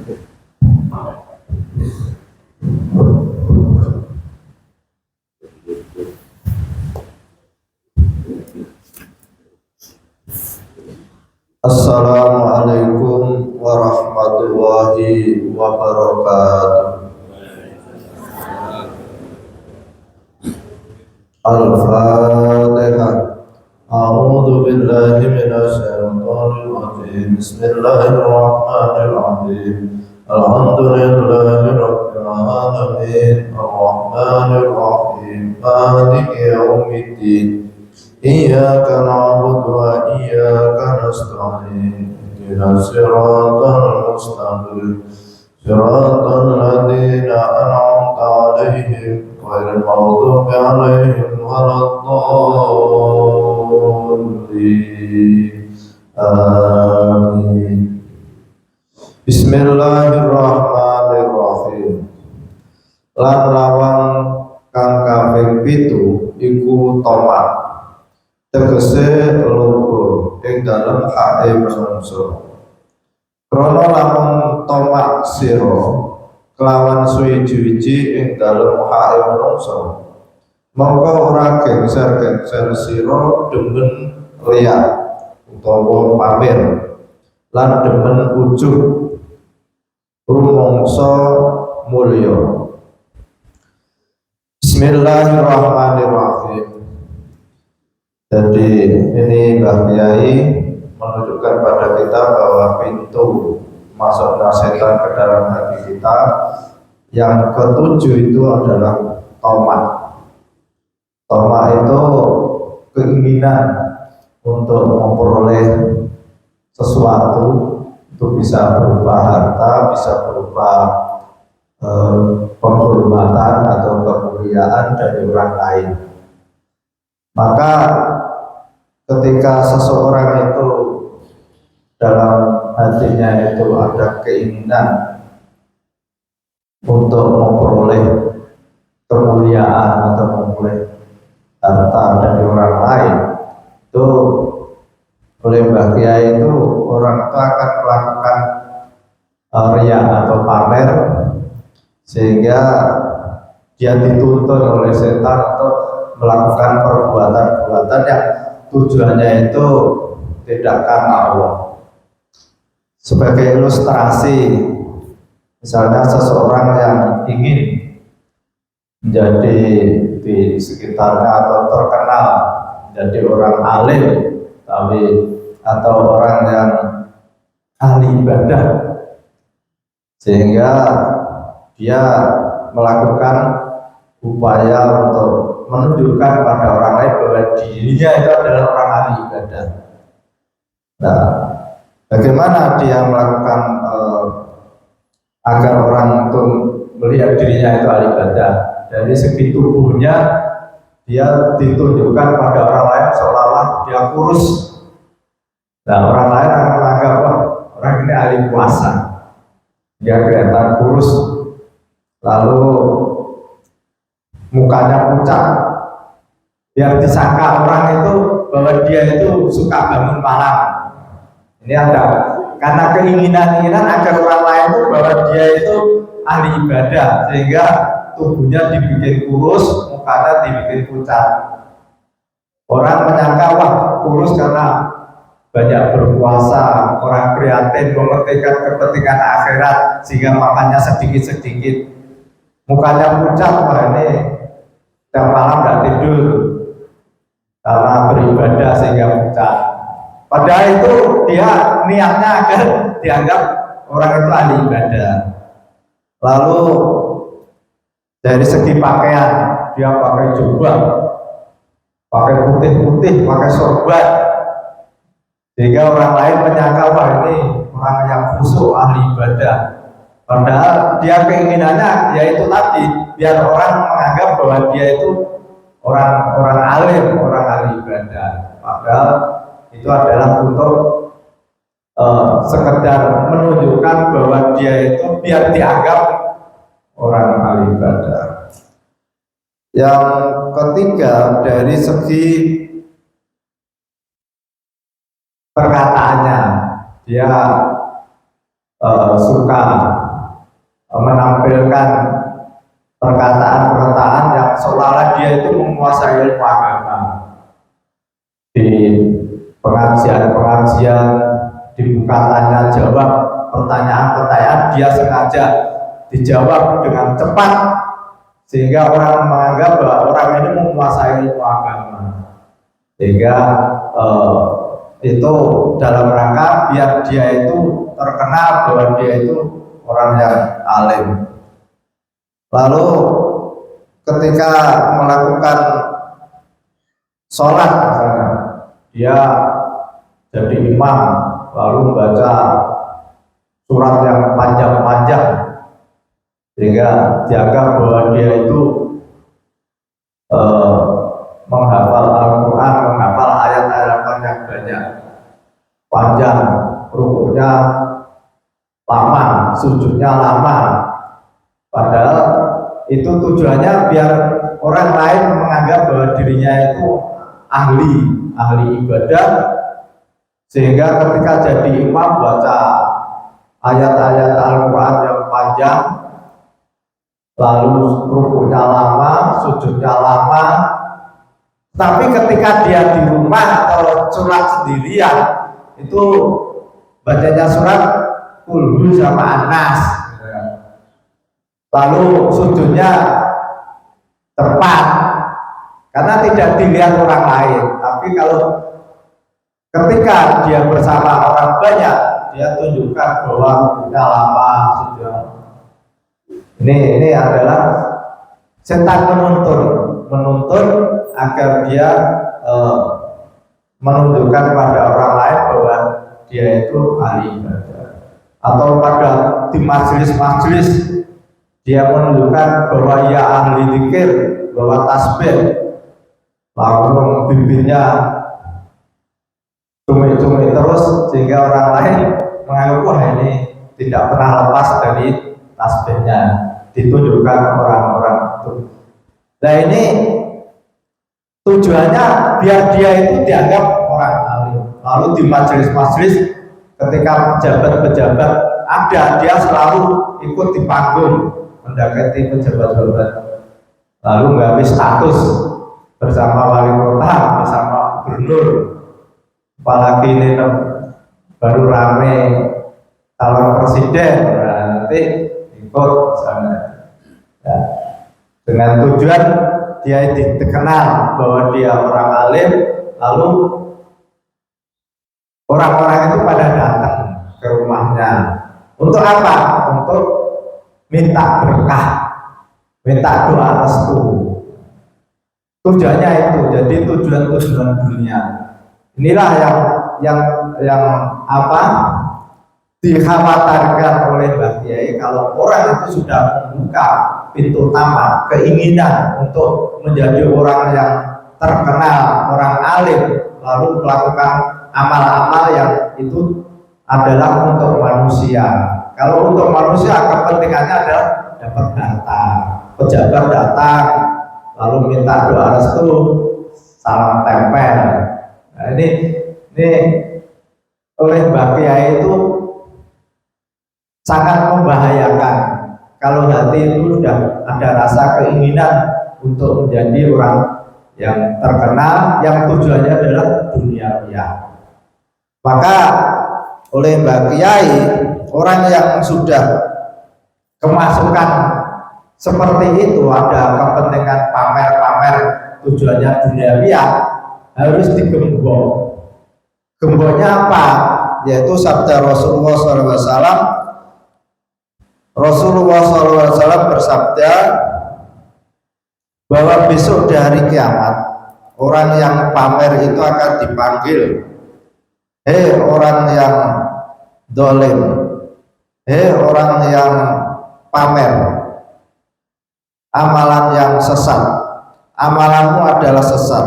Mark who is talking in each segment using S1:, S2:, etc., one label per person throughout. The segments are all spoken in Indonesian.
S1: Assalamualaikum warahmatullahi wabarakatuh. Al-Fatihah. A'udzu billahi minasy syaithanir rajim. Bismillahirrahmanirrahim. Alhamdulillahi rabbil alamin. Arrahmanir rahim. Maliki yaumiddin. Iyyaka na'budu wa iyyaka nasta'in. Ihdinas siratal mustaqim. Siratal ladzina an'amta 'alaihim ghairil maghdubi 'alaihim waladdallin. Amin. Bismillahirrahmanirrahim. Lan lawang kang kaping 7 iku tomat. Tegese logo ing dalem hake manungsa. Krana lamun tomak sira kelawan suwi-wiji ing dalem hake manungsa, mongko ora gengser-gengser sira demen liya utawa pamer lan demen ujug rumangsa mulya. Bismillahirrahmanirrahim. Jadi ini Mbah Kiai menunjukkan pada kita bahwa pintu masuknya setan ke dalam hati kita yang ketujuh itu adalah tamak. Tamak itu keinginan untuk memperoleh sesuatu, itu bisa berupa harta, bisa berupa penghormatan atau kemuliaan dari orang lain. Maka ketika seseorang itu dalam hatinya itu ada keinginan untuk memperoleh kemuliaan atau memperoleh harta dari orang lain, itu oleh Mbah Kiai itu orang itu akan melakukan riya atau pamer, sehingga dia dituntun oleh setan untuk melakukan perbuatan-perbuatan yang tujuannya itu tidak karena Allah. Sebagai ilustrasi, misalnya seseorang yang ingin menjadi di sekitarnya atau terkenal menjadi orang alim, atau orang yang ahli ibadah, sehingga dia melakukan upaya untuk menunjukkan pada orang lain bahwa dirinya itu adalah orang ahli ibadah. Nah, bagaimana dia melakukan agar orang itu melihat dirinya itu ahli ibadah? Dari segi tubuhnya dia ditunjukkan pada orang lain seolah-olah dia kurus. Nah, orang lain akan menganggap, wah, orang ini ahli puasa, dia kelihatan kurus, lalu mukanya pucat, biar disangka orang itu bahwa dia itu suka bangun malam. Ini ada karena keinginan agar orang lain itu bahwa dia itu ahli ibadah, sehingga tubuhnya dibikin kurus, mukanya dibikin pucat. Orang menyangka, wah, kurus karena banyak berpuasa, orang prihatin mementingkan kepentingan akhirat sehingga makannya sedikit-sedikit. Mukanya pucat, wah, ini tiap malam tidak tidur karena beribadah sehingga pucat. Padahal itu dia niatnya agar dianggap orang itu ahli ibadah. Lalu dari segi pakaian, dia pakai jubah, pakai putih-putih, pakai sorban, sehingga orang lain menyangka, wah, ini orang yang khusyuk ahli ibadah. Padahal dia keinginannya yaitu tadi biar orang menganggap bahwa dia itu orang alim, orang ahli ibadah. Padahal itu adalah untuk sekedar menunjukkan bahwa dia itu biar dianggap orang ahli ibadah. Yang ketiga, dari segi perkataannya, dia suka menampilkan perkataan-perkataan yang seolah-olah dia itu menguasai ilmu agama. Di pengajian-pengajian dibuka tanya jawab pertanyaan-pertanyaan, dia sengaja dijawab dengan cepat sehingga orang menganggap bahwa orang ini menguasai ilmu agama, sehingga itu dalam rangka biar dia itu terkenal bahwa dia itu orang yang alim. Lalu ketika melakukan sholat misalnya, dia jadi imam lalu membaca surat yang panjang-panjang sehingga dianggap bahwa dia itu menghafal Al-Quran, menghafal ayat-ayat yang banyak, panjang, rukuknya lama, sujudnya lama. Padahal itu tujuannya biar orang lain menganggap bahwa dirinya itu ahli ibadah, sehingga ketika jadi imam baca ayat-ayat Al-Quran yang panjang, lalu rukuknya lama, sujudnya lama. Tapi ketika dia di rumah atau sholat sendirian, itu bacanya surat Qul sama An-Nas, lalu sujudnya tepat karena tidak dilihat orang lain. Tapi kalau ketika dia bersama orang banyak, dia tunjukkan bahwa rukuknya lama, sujudnya. Ini adalah setan menuntun agar dia menunjukkan pada orang lain bahwa dia itu ahli ibadah, atau pada di majelis-majelis dia menunjukkan bahwa ia ahli zikir, bahwa tasbih, lalu bibirnya cumi-cumi terus sehingga orang lain menganggap wah ini tidak pernah lepas dari tasbihnya, ditunjukkan orang-orang itu. Nah ini tujuannya biar dia itu dianggap orang alim. Lalu di majelis-majelis ketika pejabat-pejabat ada, dia selalu ikut di panggung mendekati pejabat-pejabat, lalu ngambil status bersama wali kota, bersama gubernur. Apalagi ini baru rame calon presiden, nah, nanti ikut sana. Ya. Dengan tujuan dia dikenal bahwa dia orang alim, lalu orang-orang itu pada datang ke rumahnya. Untuk apa? Untuk minta berkah, minta doa restu. Tujuannya itu, jadi tujuan-tujuan dunia. Inilah yang apa dikhawatirkan oleh Mbah Kiai. Kalau orang itu sudah membuka pintu utama keinginan untuk menjadi orang yang terkenal, orang alim, lalu melakukan amal-amal yang itu adalah untuk manusia. Kalau untuk manusia kepentingannya adalah dapat datang, pejabat datang, lalu minta doa restu, salam tempel. Nah, ini oleh Mbah Kiai itu sangat membahayakan kalau hati itu sudah ada rasa keinginan untuk menjadi orang yang terkenal, yang tujuannya adalah duniawiya. Maka oleh Mbah Kiai, orang yang sudah kemasukan seperti itu, ada kepentingan pamer-pamer, tujuannya duniawiya, harus digembok. Gemboknya apa? Yaitu sabda Rasulullah SAW. Rasulullah SAW bersabda bahwa besok di hari kiamat orang yang pamer itu akan dipanggil, hei orang yang dolim, hei orang yang pamer, amalan yang sesat, amalanmu adalah sesat,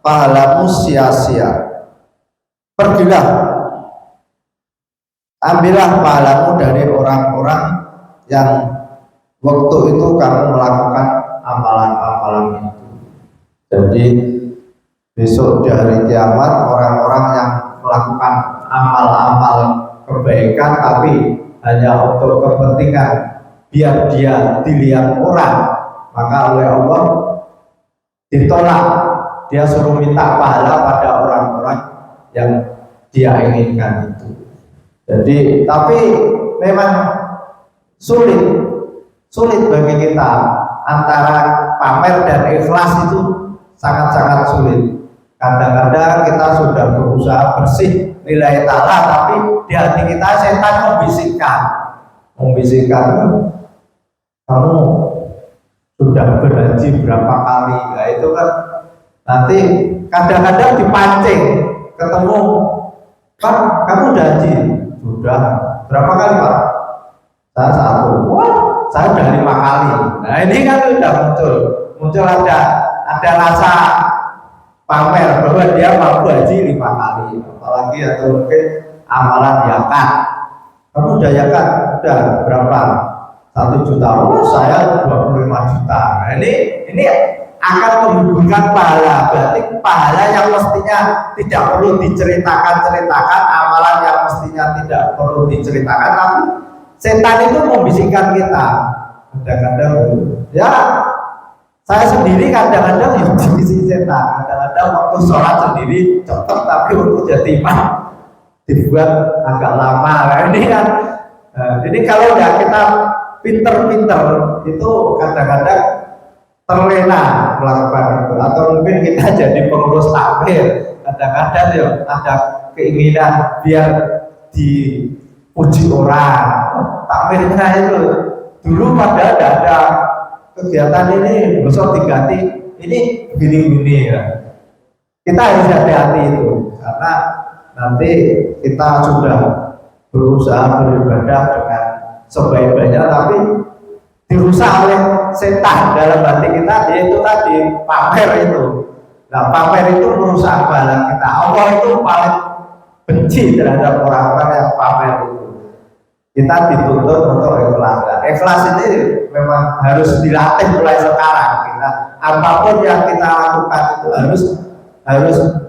S1: pahalamu sia-sia. Pergilah, ambillah pahalamu dari orang-orang yang waktu itu kamu melakukan amalan-amalan itu. Jadi besok di hari kiamat orang-orang yang melakukan amal-amal kebaikan tapi hanya untuk kepentingan biar dia dilihat orang, maka oleh Allah ditolak. Dia suruh minta pahala pada orang-orang yang dia inginkan itu. Jadi tapi memang sulit bagi kita antara pamer dan ikhlas itu sangat-sangat sulit. Kadang-kadang kita sudah berusaha bersih nilai ta'ala, tapi di hati kita setan membisikkan kamu sudah berhaji berapa kali. Nah itu kan nanti kadang-kadang dipancing ketemu, Pak kamu udah haji? Sudah. Berapa kali Pak? Saya 1. Wah, saya udah 5 kali. Nah ini kan sudah muncul ada rasa pamer bahwa dia mampu haji 5 kali. Apalagi atau mungkin amalan yakat. Kamu udah yakat? Udah berapa? 1 juta. Oh saya 25 juta. Nah ini akan menghubungkan pahala. Berarti pahala yang mestinya tidak perlu diceritakan, amalan yang mestinya tidak perlu diceritakan, tapi setan itu membisikkan kita. Kadang-kadang ya saya sendiri kadang-kadang ya dibisik setan. Kadang-kadang waktu sholat sendiri cepet, tapi untuk jadi imam dibuat agak lama. Nah, ini kan jadi kalau ya kita pinter-pinter itu kadang-kadang terlena melakukan itu, atau mungkin kita jadi pengurus takmir. Kadang-kadang ya ada keinginan biar dipuji orang. Takmirnya itu dulu pada ada kegiatan ini besok diganti ini begini-begini ya. Kita harus hati-hati itu, karena nanti kita sudah berusaha beribadah dengan sebaik-baiknya, tapi dirusak oleh setan dalam hati kita, yaitu tadi pamer itu. Nah pamer itu merusak pahala kita. Allah itu paling benci terhadap orang-orang yang pamer itu. Kita dituntut untuk ikhlas. Nah, ikhlas ini memang harus dilatih mulai sekarang. Kita apapun yang kita lakukan itu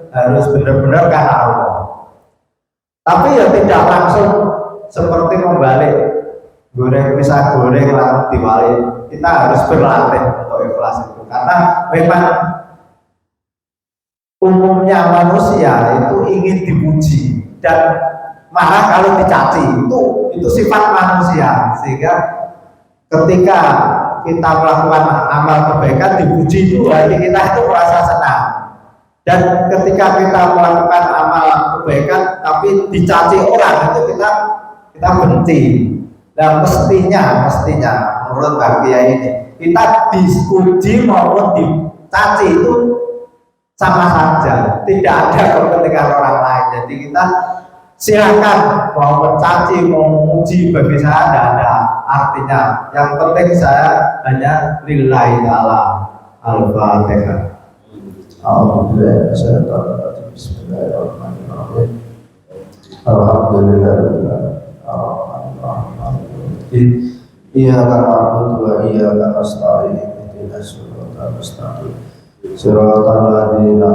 S1: harus benar-benar karena Allah. Tapi ya tidak langsung seperti membalik pisah goreng lalu diwali. Kita harus berlatih untuk ikhlas itu, karena memang umumnya manusia itu ingin dipuji dan marah kalau dicaci. Itu sifat manusia, sehingga ketika kita melakukan amal kebaikan dipuji itu hati kita itu merasa senang, dan ketika kita melakukan amal kebaikan tapi dicaci orang itu kita benci. Dan mestinya menurut Mbak Kia ini kita dipuji maupun dicaci itu sama saja, tidak ada kepentingan orang lain. Jadi kita silakan mau mencaci mau memuji, bagi saya tidak ada artinya. Yang penting saya hanya lillahi ta'ala. Al-Fatihah. Bismillahirrahmanirrahim. Alhamdulillah. Iyyaka na'budu wa iyyaka nasta'in ihdinas siratal mustaqim siratal ladzina